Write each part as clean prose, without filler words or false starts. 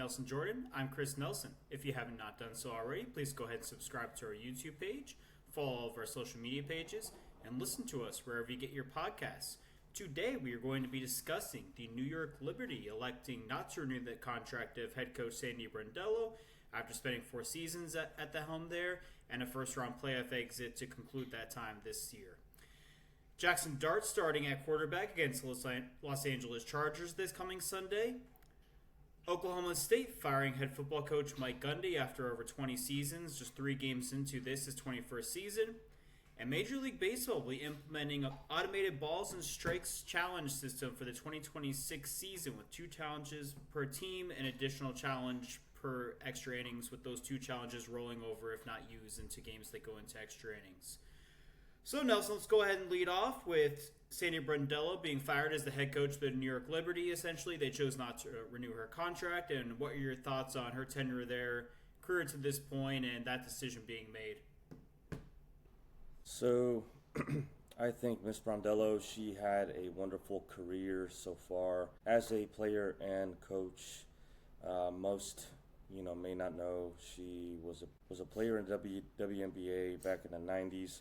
Nelson Jordan. I'm Chris Nelson. If you haven't not done so already, please go ahead and subscribe to our YouTube page, follow all of our social media pages, and listen to us wherever you get your podcasts. Today, we are going to be discussing the New York Liberty electing not to renew the contract of head coach Sandy Brondello after spending 4 seasons at the helm there and a first-round playoff exit to conclude that time this year. Jaxon Dart starting at quarterback against Los Angeles Chargers this coming Sunday. Oklahoma State firing head football coach Mike Gundy after over 20 seasons, just 3 games into his 21st season. And Major League Baseball will be implementing an automated balls and strikes challenge system for the 2026 season with 2 challenges per team and additional challenge per extra innings, with those 2 challenges rolling over if not used into games that go into extra innings. So Nelson, let's go ahead and lead off with Sandy Brondello being fired as the head coach of the New York Liberty. Essentially, they chose not to renew her contract. And what are your thoughts on her tenure there, career to this point, and that decision being made? So, I think Miss Brondello, she had a wonderful career so far as a player and coach. Most, may not know she was a player in WNBA back in the 90s.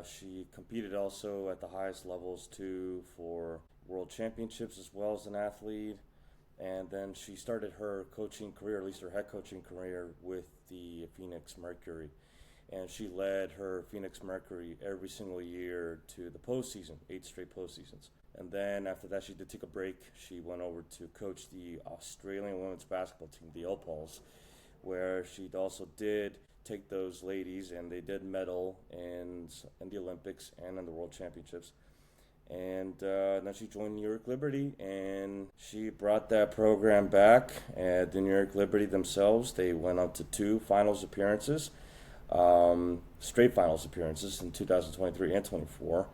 She competed also at the highest levels too for world championships as well as an athlete. And then she started her coaching career, at least her head coaching career, with the Phoenix Mercury. And she led her Phoenix Mercury every single year to the postseason, 8 straight postseasons. And then after that, she did take a break. She went over to coach the Australian women's basketball team, the Opals, where she also did take those ladies, and they did medal in the Olympics and in the World Championships. And then she joined New York Liberty, and she brought that program back. At the New York Liberty themselves, they went up to 2 finals appearances. Straight finals appearances in 2023 and 24,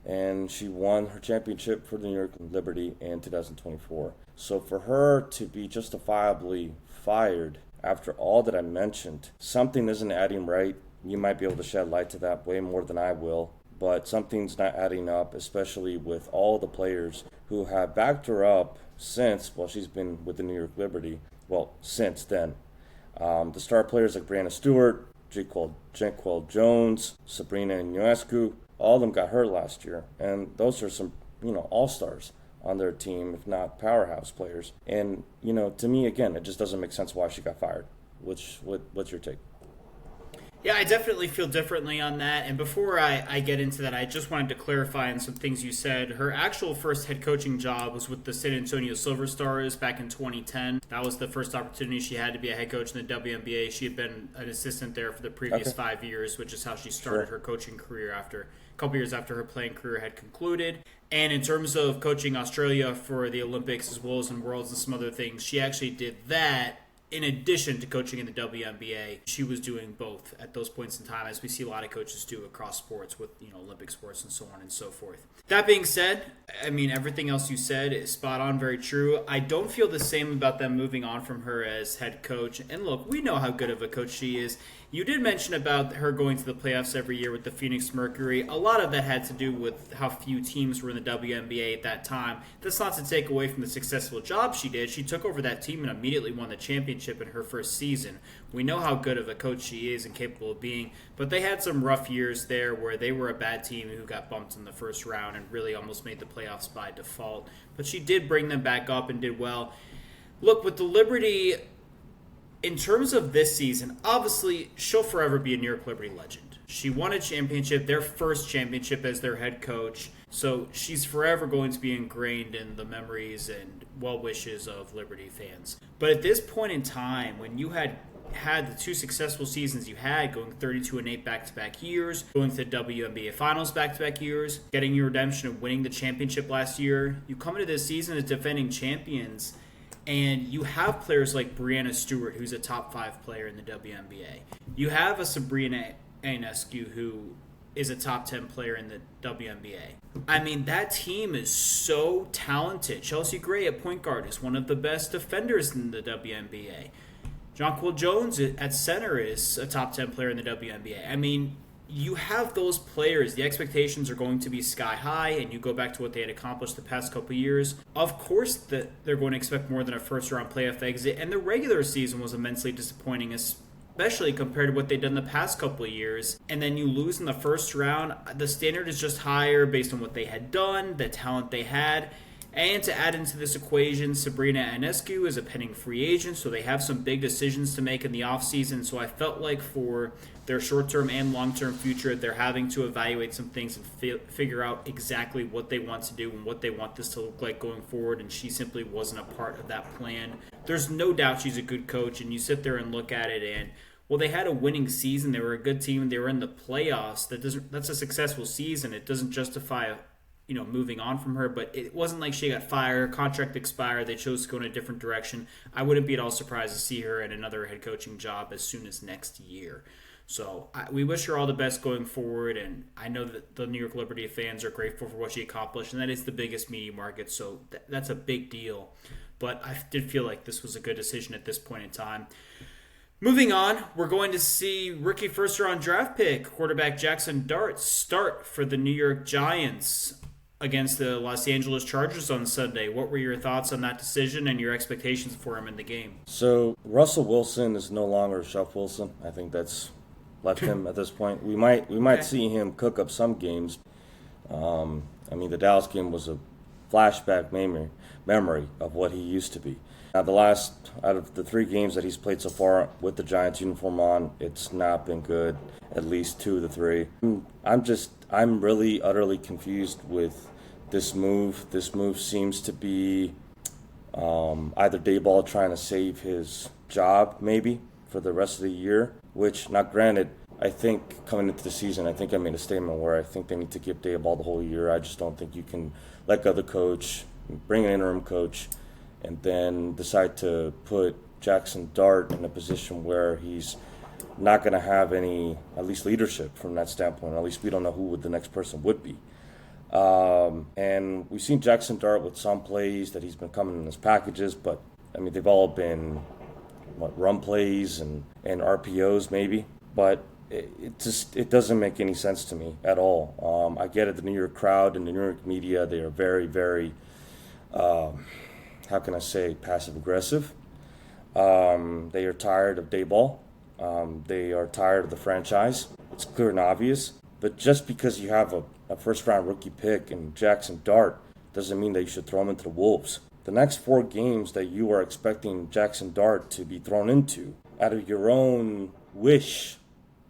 and she won her championship for the New York Liberty in 2024. So for her to be justifiably fired after all that I mentioned, something isn't adding right. You might be able to shed light to that way more than I will, but something's not adding up, especially with all the players who have backed her up since, she's been with the New York Liberty, since then. The star players like Brianna Stewart, Jenquel Jones, Sabrina Ionescu, all of them got hurt last year. And those are some, all-stars on their team, if not powerhouse players. And, to me, again, it just doesn't make sense why she got fired. What's your take? Yeah, I definitely feel differently on that. And before I get into that, I just wanted to clarify on some things you said. Her actual first head coaching job was with the San Antonio Silver Stars back in 2010. That was the first opportunity she had to be a head coach in the WNBA. She had been an assistant there for the previous 5 years, which is how she started her coaching career after a couple years after her playing career had concluded. And in terms of coaching Australia for the Olympics as well as in Worlds and some other things, she actually did that in addition to coaching in the WNBA. She was doing both at those points in time, as we see a lot of coaches do across sports with, Olympic sports and so on and so forth. That being said, everything else you said is spot on, very true. I don't feel the same about them moving on from her as head coach. And look, we know how good of a coach she is. You did mention about her going to the playoffs every year with the Phoenix Mercury. A lot of that had to do with how few teams were in the WNBA at that time. That's not to take away from the successful job she did. She took over that team and immediately won the championship in her first season. We know how good of a coach she is and capable of being, but they had some rough years there where they were a bad team who got bumped in the first round and really almost made the playoffs by default. But she did bring them back up and did well. Look, with the Liberty, in terms of this season, obviously, she'll forever be a New York Liberty legend. She won a championship, their first championship as their head coach, so she's forever going to be ingrained in the memories and well wishes of Liberty fans. But at this point in time, when you had the 2 successful seasons you had, going 32-8 back-to-back years, going to the WNBA Finals back-to-back years, getting your redemption and winning the championship last year, you come into this season as defending champions, and you have players like Brianna Stewart, who's a top 5 player in the WNBA. You have a Sabrina Ionescu, who is a top 10 player in the WNBA. That team is so talented. Chelsea Gray at point guard is one of the best defenders in the WNBA. Jonquel Jones at center is a top 10 player in the WNBA. you have those players, the expectations are going to be sky high, and you go back to what they had accomplished the past couple of years. Of course, they're going to expect more than a first-round playoff exit, and the regular season was immensely disappointing, especially compared to what they've done the past couple of years. And then you lose in the first round. The standard is just higher based on what they had done, the talent they had. And to add into this equation, Sabrina Ionescu is a pending free agent, so they have some big decisions to make in the offseason. So I felt like for their short-term and long-term future, they're having to evaluate some things and figure out exactly what they want to do and what they want this to look like going forward, and she simply wasn't a part of that plan. There's no doubt she's a good coach, and you sit there and look at it and, well, they had a winning season. They were a good team. They were in the playoffs. That's a successful season. It doesn't justify moving on from her, but it wasn't like she got fired, contract expired, they chose to go in a different direction. I wouldn't be at all surprised to see her in another head coaching job as soon as next year. So we wish her all the best going forward, and I know that the New York Liberty fans are grateful for what she accomplished, and that is the biggest media market, so that's a big deal. But I did feel like this was a good decision at this point in time. Moving on, we're going to see rookie first-round draft pick, quarterback Jaxon Dart, start for the New York Giants against the Los Angeles Chargers on Sunday. What were your thoughts on that decision and your expectations for him in the game? So Russell Wilson is no longer Chef Wilson. I think that's left him at this point. We might see him cook up some games. The Dallas game was a flashback memory of what he used to be. Now, the last out of the 3 games that he's played so far with the Giants uniform on, it's not been good. At least 2 of the 3. I'm really utterly confused with this move. This move seems to be either Daboll trying to save his job, maybe, for the rest of the year, which, not granted, I think coming into the season, I think I made a statement where I think they need to give Daboll the whole year. I just don't think you can let go of the coach, bring an interim coach, and then decide to put Jaxon Dart in a position where he's not going to have any, at least leadership from that standpoint. At least we don't know who the next person would be. And we've seen Jaxon Dart with some plays that he's been coming in his packages, but, they've all been, run plays and RPOs maybe. But it doesn't make any sense to me at all. I get it, the New York crowd and the New York media, they are very, very, passive-aggressive. They are tired of Daboll. They are tired of the franchise. It's clear and obvious. But just because you have a first-round rookie pick in Jaxon Dart doesn't mean that you should throw him into the Wolves. The next 4 games that you are expecting Jaxon Dart to be thrown into, out of your own wish,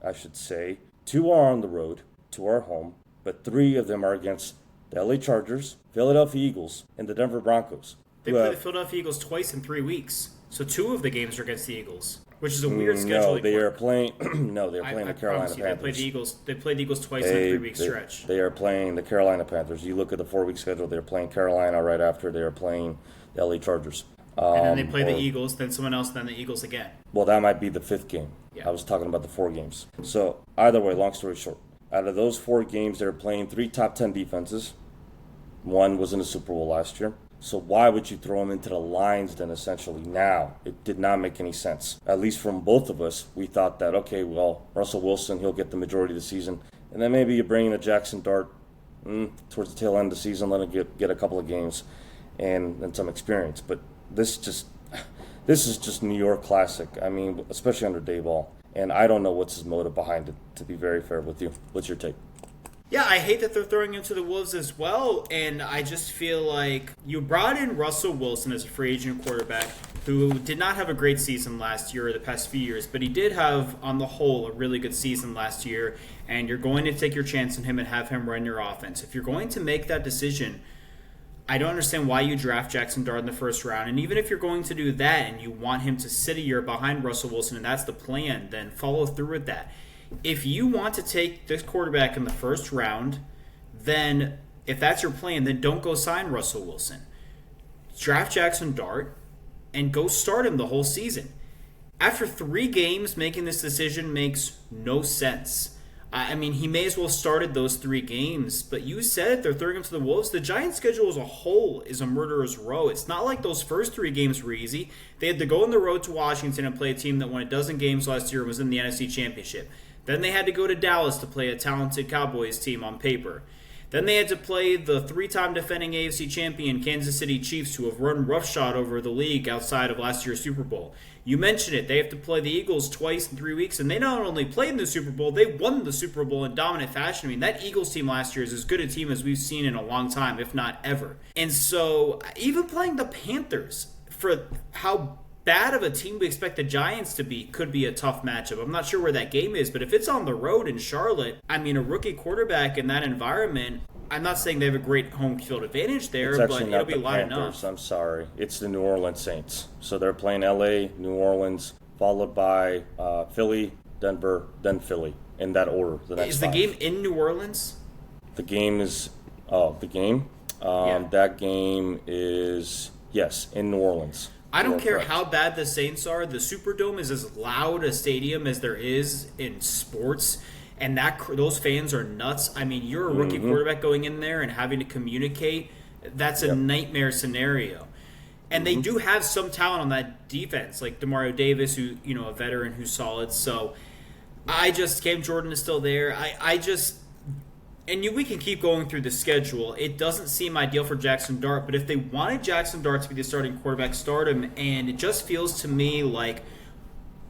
I should say, 2 are on the road, 2 are home, but 3 of them are against the LA Chargers, Philadelphia Eagles, and the Denver Broncos. They play the Philadelphia Eagles twice in 3 weeks. So 2 of the games are against the Eagles, which is a weird schedule. No, they are playing. They're playing the Carolina Panthers. They played the Eagles twice in a 3-week stretch. They are playing the Carolina Panthers. You look at the 4-week schedule. They're playing Carolina right after. They are playing the LA Chargers. And then they play the Eagles, then someone else, then the Eagles again. Well, that might be the 5th game. Yeah. I was talking about the 4 games. So either way, long story short, out of those 4 games, they're playing 3 top 10 defenses. 1 was in the Super Bowl last year. So why would you throw him into the lines then essentially now? It did not make any sense. At least from both of us, we thought that, okay, well, Russell Wilson, he'll get the majority of the season. And then maybe you bring in a Jaxon Dart towards the tail end of the season, let him get a couple of games and some experience. But this is just New York classic. Especially under Daboll. And I don't know what's his motive behind it, to be very fair with you. What's your take? Yeah, I hate that they're throwing him to the Wolves as well, and I just feel like you brought in Russell Wilson as a free agent quarterback who did not have a great season last year or the past few years, but he did have, on the whole, a really good season last year, and you're going to take your chance on him and have him run your offense. If you're going to make that decision, I don't understand why you draft Jaxon Dart in the first round, and even if you're going to do that and you want him to sit a year behind Russell Wilson and that's the plan, then follow through with that. If you want to take this quarterback in the first round, then if that's your plan, then don't go sign Russell Wilson. Draft Jaxon Dart and go start him the whole season. After 3 games, making this decision makes no sense. He may as well started those 3 games, but you said it, they're throwing him to the Wolves. The Giants' schedule as a whole is a murderer's row. It's not like those first 3 games were easy. They had to go on the road to Washington and play a team that won a dozen games last year and was in the NFC Championship. Then they had to go to Dallas to play a talented Cowboys team on paper. Then they had to play the 3-time defending AFC champion Kansas City Chiefs, who have run roughshod over the league outside of last year's Super Bowl. You mentioned it. They have to play the Eagles twice in 3 weeks, and they not only played in the Super Bowl, they won the Super Bowl in dominant fashion. I mean, that Eagles team last year is as good a team as we've seen in a long time, if not ever. And so, even playing the Panthers, for how bad of a team we expect the Giants to be, could be a tough matchup. I'm not sure where that game is, but if it's on the road in Charlotte, I mean, a rookie quarterback in that environment, I'm not saying they have a great home field advantage there, but it'll be lining up. I'm sorry. It's the New Orleans Saints. So they're playing LA, New Orleans, followed by Philly, Denver, then Philly, in that order. Is the game in New Orleans? The game is the game. That game is, yes, in New Orleans. I don't care how bad the Saints are. The Superdome is as loud a stadium as there is in sports, and those fans are nuts. I mean, you're a rookie quarterback going in there and having to communicate. That's a nightmare scenario. And they do have some talent on that defense, like Demario Davis, who, a veteran who's solid. So Cam Jordan is still there. We can keep going through the schedule. It doesn't seem ideal for Jaxon Dart, but if they wanted Jaxon Dart to be the starting quarterback, start him. And it just feels to me like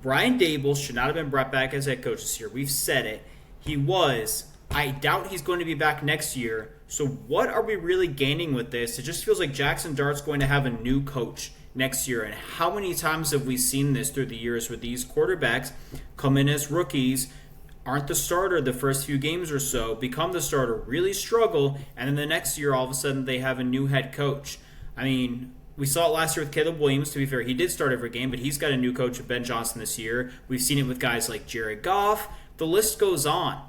Brian Dable should not have been brought back as head coach this year. We've said it. He was. I doubt he's going to be back next year. So what are we really gaining with this? It just feels like Jaxon Dart's going to have a new coach next year. And how many times have we seen this through the years where these quarterbacks come in as rookies, aren't the starter the first few games or so, become the starter, really struggle, and then the next year all of a sudden they have a new head coach. I mean, we saw it last year with Caleb Williams. To be fair, he did start every game, but he's got a new coach with Ben Johnson this year. We've seen it with guys like Jared Goff. The list goes on.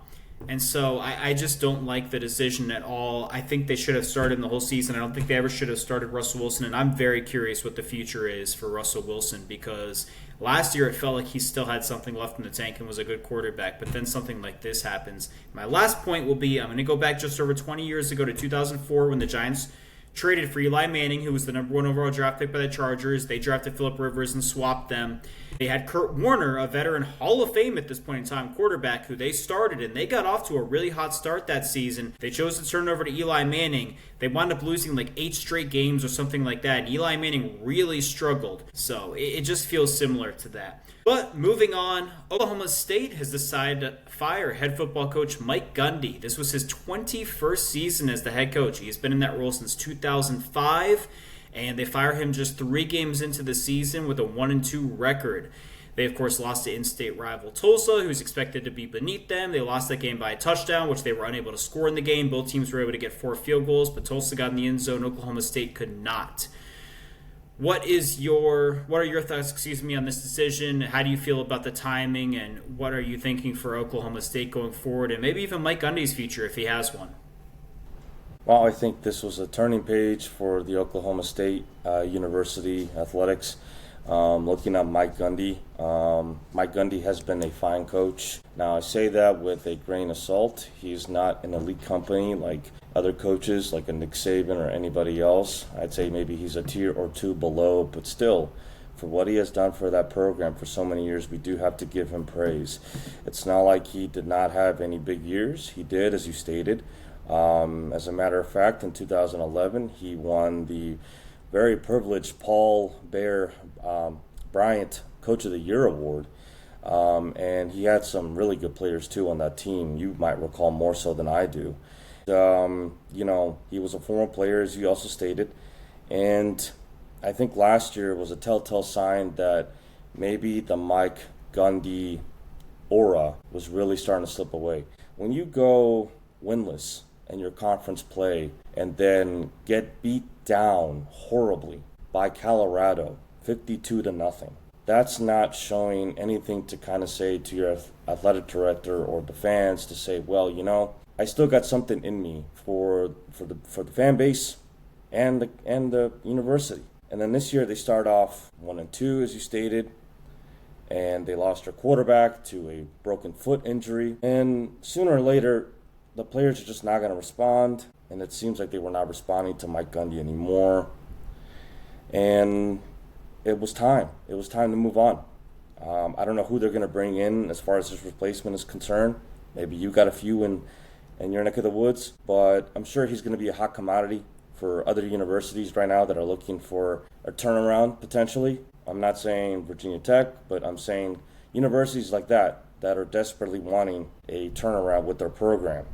And so I just don't like the decision at all. I think they should have started in the whole season. I don't think they ever should have started Russell Wilson, and I'm very curious what the future is for Russell Wilson, because last year it felt like he still had something left in the tank and was a good quarterback, but then something like this happens. My last point will be, I'm going to go back just over 20 years ago to 2004 when the Giants traded for Eli Manning, who was the number 1 overall draft pick by the Chargers. They drafted Phillip Rivers and swapped them. They had Kurt Warner, a veteran Hall of Fame at this point in time quarterback, who they started, and they got off to a really hot start that season. They chose to turn over to Eli Manning. They wound up losing like 8 straight games or something like that, and Eli Manning really struggled. So it just feels similar to that. But moving on, Oklahoma State has decided to fire head football coach Mike Gundy. This was his 21st season as the head coach. He's been in that role since 2005. And they fire him just 3 games into the season with a 1-2 record. They, of course, lost to in-state rival Tulsa, who's expected to be beneath them. They lost that game by a touchdown, which they were unable to score in the game. Both teams were able to get 4 field goals, but Tulsa got in the end zone. Oklahoma State could not. What are your thoughts, on this decision? How do you feel about the timing, and what are you thinking for Oklahoma State going forward, and maybe even Mike Gundy's future if he has one? Well, I think this was a turning page for the Oklahoma State University athletics. Looking at Mike Gundy, Mike Gundy has been a fine coach. Now, I say that with a grain of salt. He's not an elite company like other coaches, like a Nick Saban or anybody else. I'd say maybe he's a tier or 2 below, but still, for what he has done for that program for so many years, we do have to give him praise. It's not like he did not have any big years. He did, as you stated. As a matter of fact, in 2011, he won the very privileged Paul Bear Bryant Coach of the Year award. And he had some really good players, too, on that team. You might recall more so than I do. He was a former player, as you also stated. And I think last year was a telltale sign that maybe the Mike Gundy aura was really starting to slip away. When you go winless in your conference play and then get beat down horribly by Colorado 52-0, that's not showing anything to kind of say to your athletic director or the fans to say, well, I still got something in me for the fan base and the university. And then this year they start off 1-2, as you stated, and they lost their quarterback to a broken foot injury. And sooner or later, the players are just not going to respond, and it seems like they were not responding to Mike Gundy anymore. And it was time. It was time to move on. I don't know who they're going to bring in as far as his replacement is concerned. Maybe you got a few in your neck of the woods, but I'm sure he's going to be a hot commodity for other universities right now that are looking for a turnaround potentially. I'm not saying Virginia Tech, but I'm saying universities like that are desperately wanting a turnaround with their program.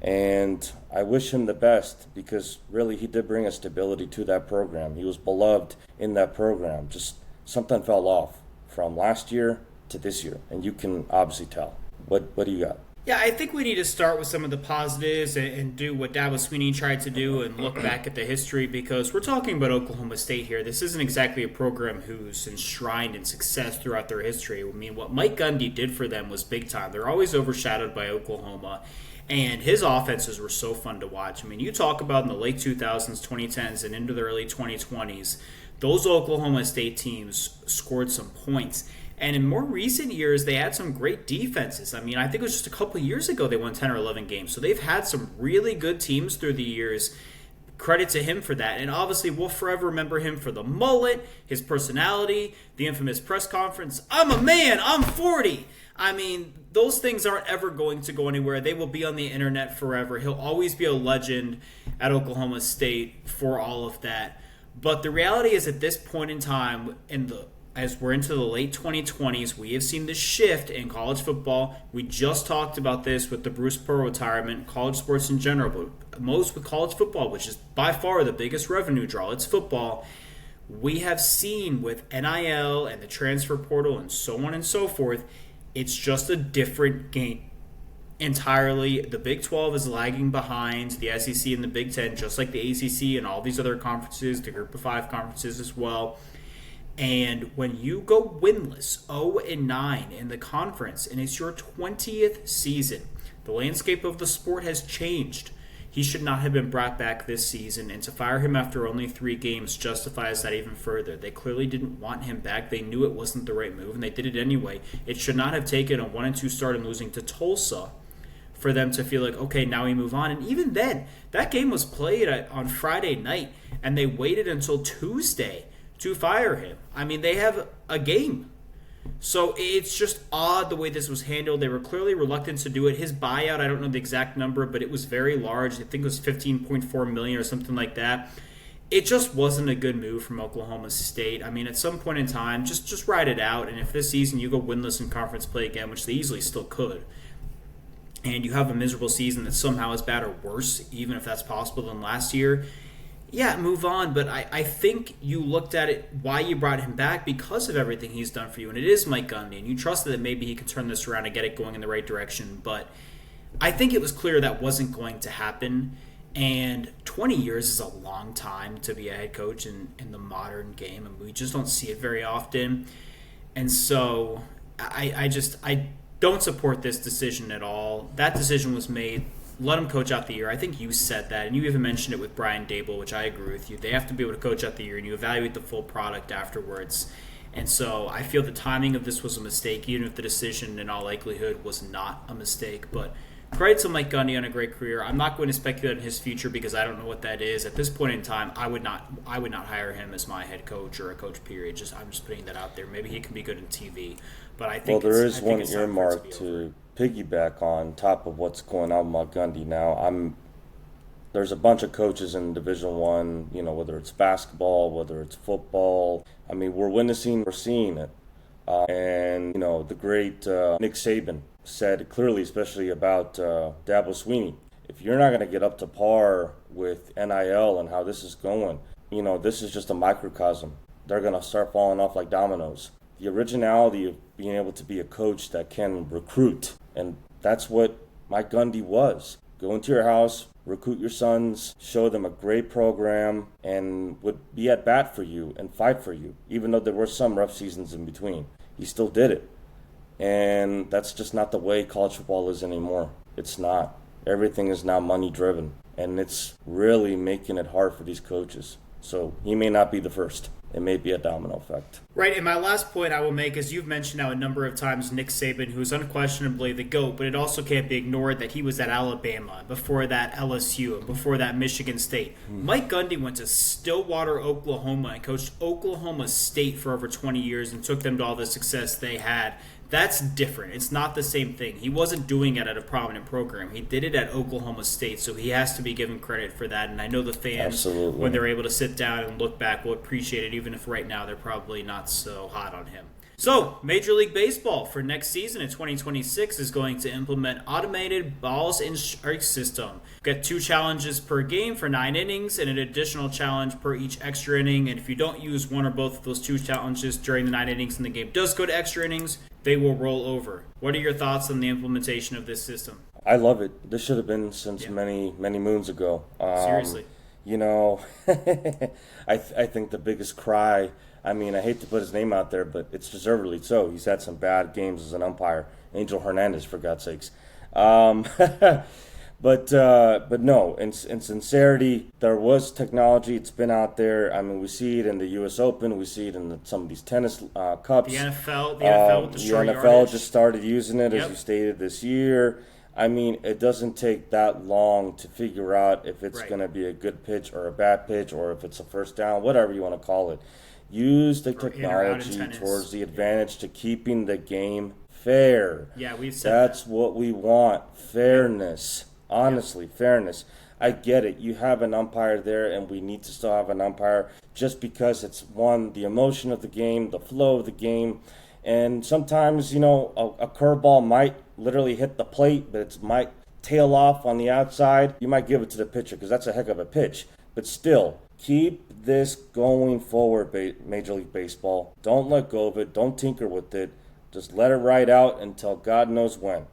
And I wish him the best because really he did bring a stability to that program. He was beloved in that program. Just something fell off from last year to this year, and you can obviously tell. What do you got? Yeah, I think we need to start with some of the positives and do what Dabo Swinney tried to do and look back at the history, because we're talking about Oklahoma State here. This isn't exactly a program who's enshrined in success throughout their history. I mean, what Mike Gundy did for them was big time. They're always overshadowed by Oklahoma, and his offenses were so fun to watch. I mean, you talk about in the late 2000s, 2010s, and into the early 2020s, those Oklahoma State teams scored some points. And in more recent years, they had some great defenses. I mean, I think it was just a couple of years ago they won 10 or 11 games. So they've had some really good teams through the years. Credit to him for that. And obviously, we'll forever remember him for the mullet, his personality, the infamous press conference. I'm a man, I'm 40. I mean, those things aren't ever going to go anywhere. They will be on the internet forever. He'll always be a legend at Oklahoma State for all of that. But the reality is, at this point in time, as we're into the late 2020s, we have seen this shift in college football. We just talked about this with the Bruce Pearl retirement, college sports in general, but most with college football, which is by far the biggest revenue draw. It's football. We have seen with NIL and the transfer portal and so on and so forth, it's just a different game entirely. The Big 12 is lagging behind the SEC and the Big 10, just like the ACC and all these other conferences, the Group of 5 conferences as well. And when you go winless, 0-9 in the conference, and it's your 20th season, the landscape of the sport has changed. He should not have been brought back this season, and to fire him after only 3 games justifies that even further. They clearly didn't want him back. They knew it wasn't the right move, and they did it anyway. It should not have taken a 1-2 start and losing to Tulsa for them to feel like, okay, now we move on. And even then, that game was played on Friday night, and they waited until Tuesday to fire him. I mean, they have a game. So it's just odd the way this was handled. They were clearly reluctant to do it. His buyout, I don't know the exact number, but it was very large. I think it was $15.4 million or something like that. It just wasn't a good move from Oklahoma State. I mean, at some point in time, just ride it out. And if this season you go winless in conference play again, which they easily still could, and you have a miserable season that's somehow as bad or worse, even if that's possible, than last year, yeah, move on. But I think you looked at it, why you brought him back, because of everything he's done for you. And it is Mike Gundy, and you trusted that maybe he could turn this around and get it going in the right direction. But I think it was clear that wasn't going to happen. And 20 years is a long time to be a head coach in the modern game, and we just don't see it very often. And so I don't support this decision at all. That decision was made. Let him coach out the year. I think you said that, and you even mentioned it with Brian Dable, which I agree with you. They have to be able to coach out the year, and you evaluate the full product afterwards. And so I feel the timing of this was a mistake, even if the decision in all likelihood was not a mistake. But credit to Mike Gundy on a great career. I'm not going to speculate on his future because I don't know what that is. At this point in time, I would not hire him as my head coach or a coach, period. I'm just putting that out there. Maybe he can be good in TV. But I think there is one earmark to piggyback on top of what's going on with Gundy now. There's a bunch of coaches in Division I, whether it's basketball, whether it's football. I mean, we're seeing it. And the great Nick Saban said clearly, especially about Dabo Swinney, if you're not going to get up to par with NIL and how this is going, this is just a microcosm. They're going to start falling off like dominoes. The originality of being able to be a coach that can recruit, and that's what Mike Gundy was. Go into your house, recruit your sons, show them a great program, and would be at bat for you and fight for you, even though there were some rough seasons in between. He still did it. And that's just not the way college football is anymore. It's not. Everything is now money driven, and it's really making it hard for these coaches. So he may not be the first. it may be a domino effect. Right, and my last point I will make is you've mentioned now a number of times Nick Saban, who is unquestionably the GOAT, but it also can't be ignored that he was at Alabama, before that LSU, and before that Michigan State. Mike Gundy went to Stillwater, Oklahoma, and coached Oklahoma State for over 20 years and took them to all the success they had. That's different. It's not the same thing. He wasn't doing it at a prominent program. He did it at Oklahoma State, so he has to be given credit for that. And I know the fans, Absolutely. when they're able to sit down and look back, will appreciate it, even if right now they're probably not so hot on him. So, Major League Baseball for next season in 2026 is going to implement automated balls and strike system. Get 2 challenges per game for 9 innings and an additional challenge per each extra inning. And if you don't use one or both of those 2 challenges during the 9 innings and the game does go to extra innings, they will roll over. What are your thoughts on the implementation of this system? I love it. This should have been since many moons ago. Seriously. You know, I think the biggest cry, I mean, I hate to put his name out there, but it's deservedly so. He's had some bad games as an umpire. Angel Hernandez, for God's sakes. But no, in sincerity, there was technology. It's been out there. I mean, we see it in the U.S. Open. We see it in some of these tennis cups. The NFL with the short NFL yardage. just started using it, as you stated, this year. I mean, it doesn't take that long to figure out if it's going to be a good pitch or a bad pitch, or if it's a first down, whatever you want to call it. Use the technology towards the advantage to keeping the game fair. Yeah, we've said that's what we want. Fairness. Honestly, fairness. I get it. You have an umpire there, and we need to still have an umpire just because it's, one, the emotion of the game, the flow of the game. And sometimes, you know, a curveball might literally hit the plate, but it might tail off on the outside. You might give it to the pitcher because that's a heck of a pitch. But still, keep this going forward, Major League Baseball. Don't let go of it. Don't tinker with it. Just let it ride out until God knows when.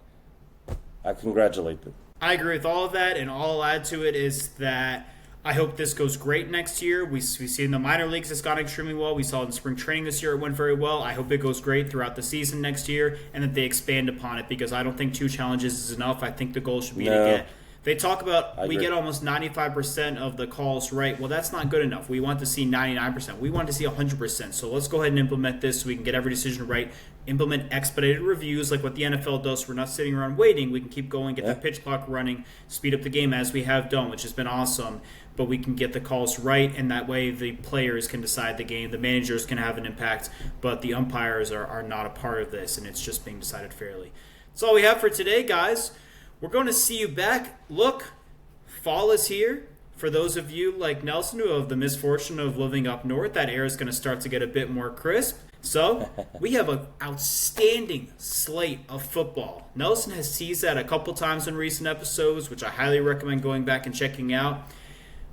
I congratulate them. I agree with all of that, and all I'll add to it is that I hope this goes great next year. We see in the minor leagues it's gone extremely well. We saw it in spring training this year it went very well. I hope it goes great throughout the season next year and that they expand upon it, because I don't think 2 challenges is enough. I think the goal should be to get... They talk about we get almost 95% of the calls right. Well, that's not good enough. We want to see 99%. We want to see 100%. So let's go ahead and implement this so we can get every decision right. Implement expedited reviews like what the NFL does. So we're not sitting around waiting. We can keep going, get the pitch clock running, speed up the game as we have done, which has been awesome. But we can get the calls right, and that way the players can decide the game. The managers can have an impact, but the umpires are not a part of this, and it's just being decided fairly. That's all we have for today, guys. We're going to see you back. Look, fall is here. For those of you like Nelson who have the misfortune of living up north, that air is going to start to get a bit more crisp. So we have an outstanding slate of football. Nelson has teased that a couple times in recent episodes, which I highly recommend going back and checking out.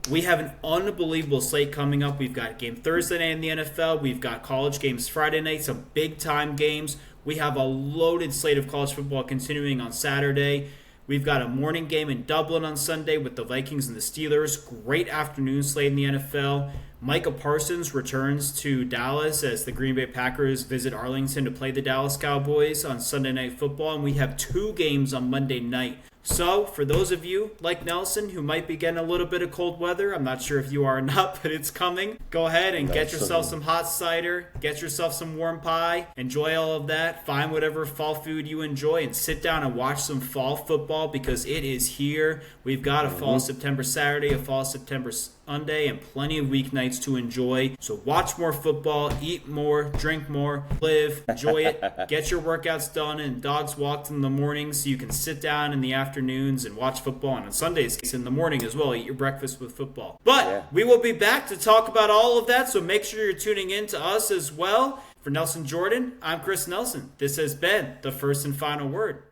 We have an unbelievable slate coming up. We've got game Thursday night in the NFL. We've got college games Friday night, some big-time games. We have a loaded slate of college football continuing on Saturday. We've got a morning game in Dublin on Sunday with the Vikings and the Steelers. Great afternoon slate in the NFL. Micah Parsons returns to Dallas as the Green Bay Packers visit Arlington to play the Dallas Cowboys on Sunday Night Football. And we have 2 games on Monday night. So, for those of you like Nelson who might be getting a little bit of cold weather, I'm not sure if you are or not, but it's coming. Go ahead and get yourself some hot cider, get yourself some warm pie, enjoy all of that, find whatever fall food you enjoy, and sit down and watch some fall football because it is here. We've got a fall September Saturday, a fall September Sunday, and plenty of weeknights to enjoy. So watch more football, eat more, drink more, live, enjoy it, get your workouts done and dogs walked in the morning so you can sit down in the afternoons and watch football. And on Sundays in the morning as well, eat your breakfast with football. But we will be back to talk about all of that, so make sure you're tuning in to us as well. For Nelson Jordan, I'm Chris Nelson. This has been The First and Final Word.